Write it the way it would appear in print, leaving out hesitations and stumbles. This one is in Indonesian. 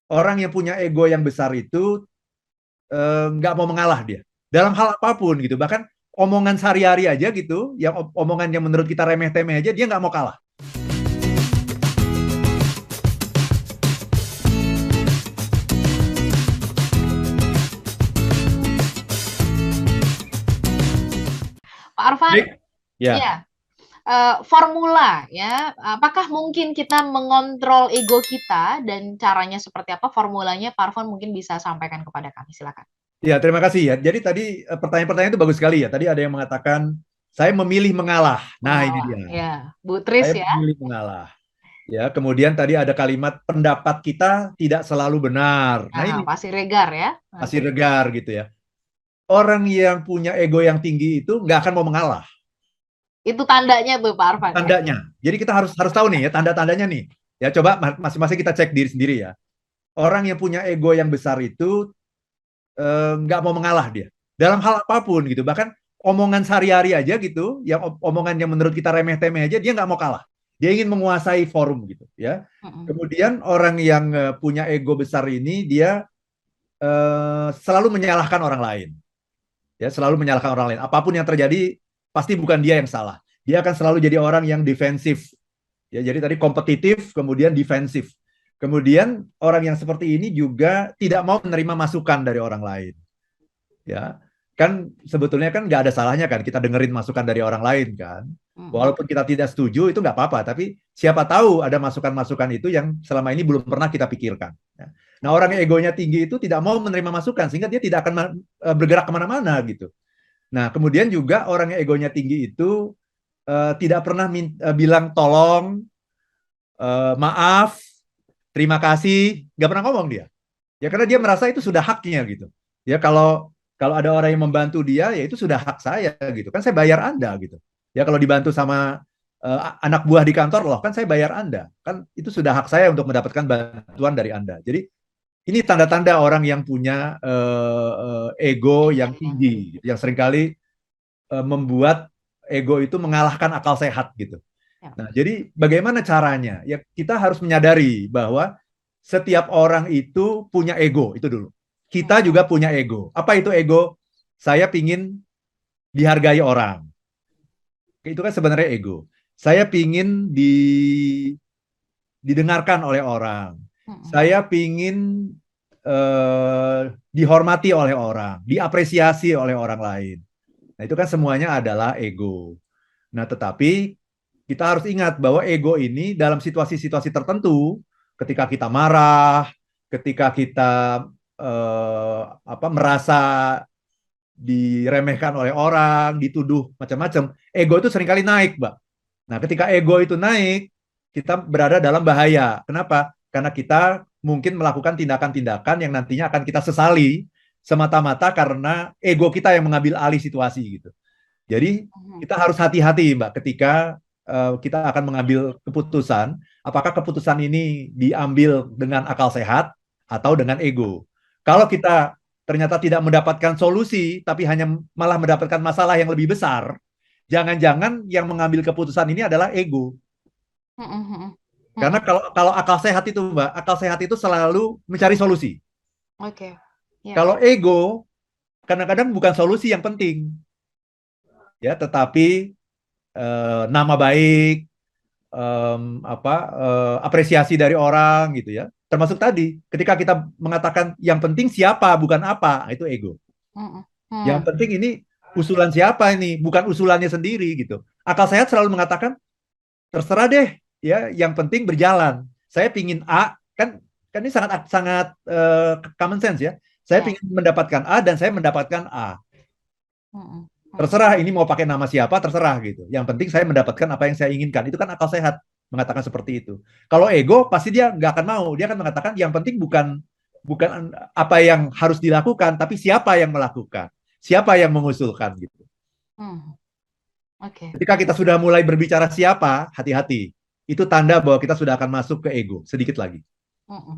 Orang yang punya ego yang besar itu nggak mau mengalah dia dalam hal apapun gitu. Bahkan omongan sehari-hari aja gitu, yang omongan yang menurut kita remeh-temeh aja dia nggak mau kalah. Pak Arfan, Baik, ya. ya, formula ya, apakah mungkin kita mengontrol ego kita dan caranya seperti apa? Formulanya Pak Arfan mungkin bisa sampaikan kepada kami, silakan. Ya, terima kasih ya. Jadi tadi pertanyaan-pertanyaan itu bagus sekali ya. Tadi ada yang mengatakan saya memilih mengalah. Nah, ini Mengalah, dia. ya, Bu Tris Saya ya. memilih mengalah. Ya, kemudian tadi ada kalimat pendapat kita tidak selalu benar. Nah, Nah, ini Pak Siregar ya. masih Oke. regar gitu ya. Orang yang punya ego yang tinggi itu nggak akan mau mengalah. Itu tandanya tuh Pak Arfan ya. Tandanya. Jadi kita harus harus tahu nih ya tanda-tandanya nih. Ya coba masing-masing kita cek diri sendiri ya. Orang yang punya ego yang besar itu nggak mau mengalah dia dalam hal apapun gitu. Bahkan omongan sehari-hari aja gitu, yang omongan yang menurut kita remeh-temeh aja dia nggak mau kalah. Dia ingin menguasai forum gitu ya. Mm-mm. Kemudian orang yang punya ego besar ini dia selalu menyalahkan orang lain. Ya, selalu menyalahkan orang lain. Apapun yang terjadi pasti bukan dia yang salah. Dia akan selalu jadi orang yang defensif. Ya, jadi tadi kompetitif, kemudian defensif. Kemudian orang yang seperti ini juga tidak mau menerima masukan dari orang lain. Ya, kan sebetulnya kan nggak ada salahnya kan kita dengerin masukan dari orang lain kan. Mm-mm. Walaupun kita tidak setuju itu nggak apa-apa, tapi siapa tahu ada masukan-masukan itu yang selama ini belum pernah kita pikirkan. Ya. Nah, orang yang egonya tinggi itu tidak mau menerima masukan sehingga dia tidak akan bergerak kemana-mana gitu. Nah, kemudian juga orang yang egonya tinggi itu tidak pernah bilang tolong, maaf, terima kasih, nggak pernah ngomong dia. Ya karena dia merasa itu sudah haknya gitu. Ya kalau kalau ada orang yang membantu dia, ya itu sudah hak saya gitu. Kan saya bayar Anda gitu. Ya kalau dibantu sama anak buah di kantor loh, kan saya bayar Anda. Kan itu sudah hak saya untuk mendapatkan bantuan dari Anda. Jadi ini tanda-tanda orang yang punya ego Ego yang yang tinggi, tinggi. gitu, yang seringkali membuat ego itu mengalahkan akal sehat gitu. Ya. Nah, jadi bagaimana caranya? Ya kita harus menyadari bahwa setiap orang itu punya ego, itu dulu. Kita juga punya ego. Apa itu ego? Saya pingin dihargai orang. Itu kan sebenarnya ego. Saya pingin didengarkan oleh orang. Mm-mm. Saya pingin dihormati oleh orang, diapresiasi oleh orang lain. Nah, itu kan semuanya adalah ego. Nah, tetapi kita harus ingat bahwa ego ini dalam situasi-situasi tertentu, ketika kita marah, ketika kita merasa diremehkan oleh orang, dituduh macam-macam, ego itu seringkali naik, Mbak. Nah, ketika ego itu naik, kita berada dalam bahaya. Kenapa? Karena kita mungkin melakukan tindakan-tindakan yang nantinya akan kita sesali semata-mata karena ego kita yang mengambil alih situasi gitu. Jadi Mhm. kita harus hati-hati, Mbak, ketika kita akan mengambil keputusan, apakah keputusan ini diambil dengan akal sehat atau dengan ego. Kalau kita ternyata tidak mendapatkan solusi, tapi hanya malah mendapatkan masalah yang lebih besar, jangan-jangan yang mengambil keputusan ini adalah ego. Mhm, mhm. Karena Mhm. kalau akal sehat itu, Mbak, akal sehat itu selalu mencari solusi. Oke. Ya. Kalau ego, kadang-kadang bukan solusi yang penting, ya, tetapi nama baik, apresiasi dari orang gitu ya. Termasuk tadi, ketika kita mengatakan yang penting siapa bukan apa, itu ego. Mhm. Yang Mhm. penting ini usulan siapa ini, bukan usulannya sendiri gitu. Akal sehat selalu mengatakan terserah deh, ya. Yang penting berjalan. Saya pingin A, kan kan ini sangat sangat common sense ya. Saya Ya. pingin mendapatkan A dan saya mendapatkan A. Mhm. Mhm. Terserah ini mau pakai nama siapa, terserah gitu. Yang penting saya mendapatkan apa yang saya inginkan. Itu kan akal sehat mengatakan seperti itu. Kalau ego pasti dia nggak akan mau. Dia akan mengatakan yang penting bukan bukan apa yang harus dilakukan, tapi siapa yang melakukan, siapa yang mengusulkan gitu. Mhm. Oke. Ketika kita sudah mulai berbicara siapa, hati-hati. Itu tanda bahwa kita sudah akan masuk ke ego sedikit lagi. Mhm.